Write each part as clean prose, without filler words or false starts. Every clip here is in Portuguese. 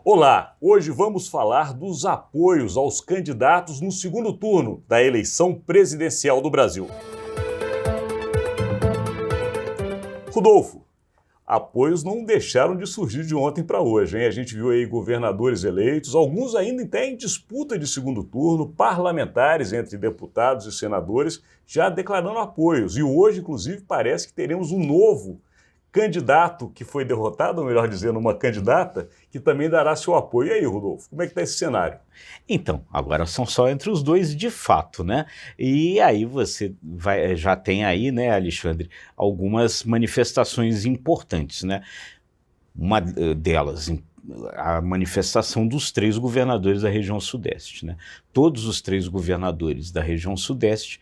Olá, hoje vamos falar dos apoios aos candidatos no segundo turno da eleição presidencial do Brasil. Rodolfo, apoios não deixaram de surgir de ontem para hoje, hein? A gente viu aí governadores eleitos, alguns ainda até em disputa de segundo turno, parlamentares entre deputados e senadores já declarando apoios. E hoje, inclusive, parece que teremos um novo candidato que foi derrotado, ou melhor dizendo, uma candidata, que também dará seu apoio. E aí, Rodolfo, como é que está esse cenário? Então, agora são só entre os dois de fato, né? E aí você já tem aí, né, Alexandre, algumas manifestações importantes, né? Uma delas, a manifestação dos 3 governadores da região sudeste, né? Todos os 3 governadores da região sudeste,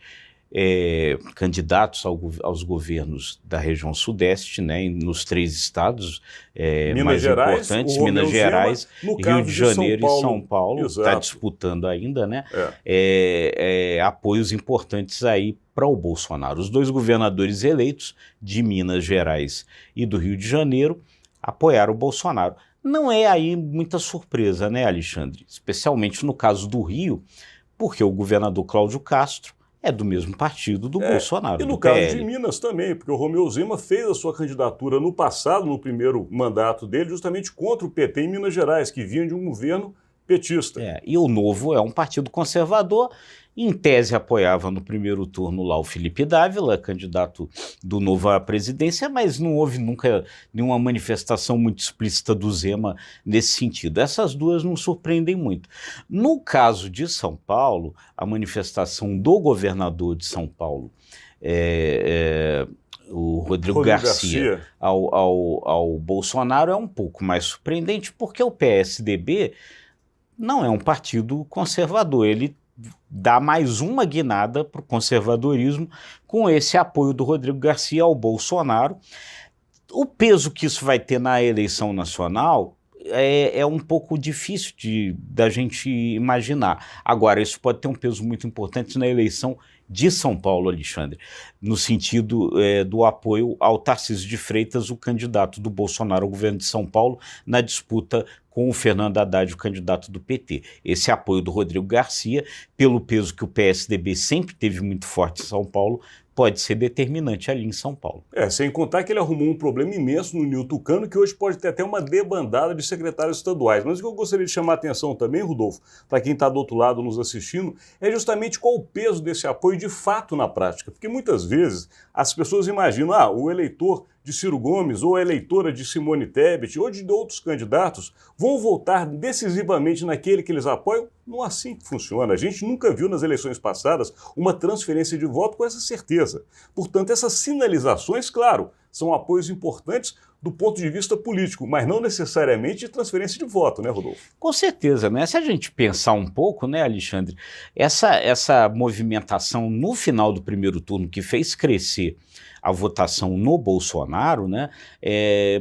candidatos aos governos da região sudeste, né, nos 3 estados mais importantes, Minas Gerais, Rio de Janeiro e São Paulo, está disputando ainda, né, apoios importantes aí para o Bolsonaro. Os 2 governadores eleitos de Minas Gerais e do Rio de Janeiro apoiaram o Bolsonaro. Não é aí muita surpresa, né, Alexandre? Especialmente no caso do Rio, porque o governador Cláudio Castro é do mesmo partido do Bolsonaro. E no caso de Minas também, porque o Romeu Zema fez a sua candidatura no passado, no primeiro mandato dele, justamente contra o PT em Minas Gerais, que vinha de um governo petista. E o Novo é um partido conservador, em tese apoiava no primeiro turno lá o Felipe Dávila, candidato do Novo à presidência, mas não houve nunca nenhuma manifestação muito explícita do Zema nesse sentido. Essas duas não surpreendem muito. No caso de São Paulo, a manifestação do governador de São Paulo, o Rodrigo Garcia ao Bolsonaro é um pouco mais surpreendente, porque o PSDB não é um partido conservador, ele dá mais uma guinada para o conservadorismo com esse apoio do Rodrigo Garcia ao Bolsonaro. O peso que isso vai ter na eleição nacional é um pouco difícil da gente imaginar. Agora, isso pode ter um peso muito importante na eleição de São Paulo, Alexandre, no sentido do apoio ao Tarcísio de Freitas, o candidato do Bolsonaro ao governo de São Paulo, na disputa com o Fernando Haddad, o candidato do PT. Esse apoio do Rodrigo Garcia, pelo peso que o PSDB sempre teve muito forte em São Paulo, pode ser determinante ali em São Paulo. Sem contar que ele arrumou um problema imenso no Nilo Tucano, que hoje pode ter até uma debandada de secretários estaduais. Mas o que eu gostaria de chamar a atenção também, Rodolfo, para quem está do outro lado nos assistindo, é justamente qual o peso desse apoio de fato na prática. Porque muitas vezes as pessoas imaginam, o eleitor de Ciro Gomes ou a eleitora de Simone Tebet ou de outros candidatos vão votar decisivamente naquele que eles apoiam. Não é assim que funciona. A gente nunca viu nas eleições passadas uma transferência de voto com essa certeza. Portanto, essas sinalizações, claro, são apoios importantes do ponto de vista político, mas não necessariamente de transferência de voto, né, Rodolfo? Com certeza, né? Se a gente pensar um pouco, né, Alexandre, essa movimentação no final do primeiro turno que fez crescer a votação no Bolsonaro, né,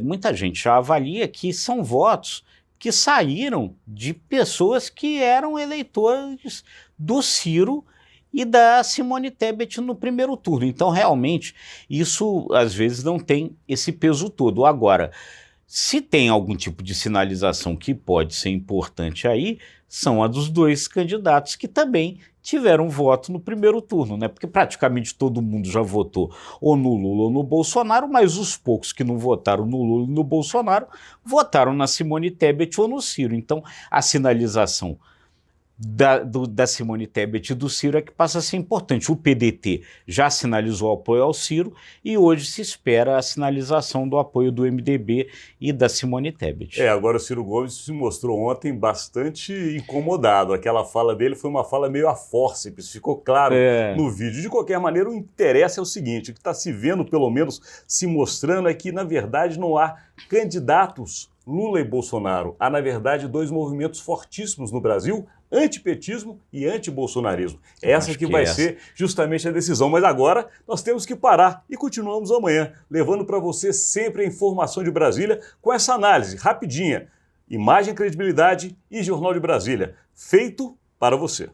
muita gente já avalia que são votos que saíram de pessoas que eram eleitores do Ciro e da Simone Tebet no primeiro turno. Então, realmente, isso às vezes não tem esse peso todo. Agora, se tem algum tipo de sinalização que pode ser importante aí, são a dos 2 candidatos que também tiveram voto no primeiro turno, né? Porque praticamente todo mundo já votou ou no Lula ou no Bolsonaro, mas os poucos que não votaram no Lula e no Bolsonaro votaram na Simone Tebet ou no Ciro. Então, a sinalização da Simone Tebet e do Ciro é que passa a ser importante. O PDT já sinalizou apoio ao Ciro e hoje se espera a sinalização do apoio do MDB e da Simone Tebet. Agora o Ciro Gomes se mostrou ontem bastante incomodado. Aquela fala dele foi uma fala meio a fórceps, ficou claro no vídeo. De qualquer maneira, o interesse é o seguinte, o que está se vendo, pelo menos se mostrando, é que, na verdade, não há candidatos Lula e Bolsonaro. Há, na verdade, 2 movimentos fortíssimos no Brasil, antipetismo e antibolsonarismo. Essa que vai ser justamente a decisão. Mas agora nós temos que parar e continuamos amanhã, levando para você sempre a informação de Brasília com essa análise rapidinha. Imagem, credibilidade e Jornal de Brasília, feito para você.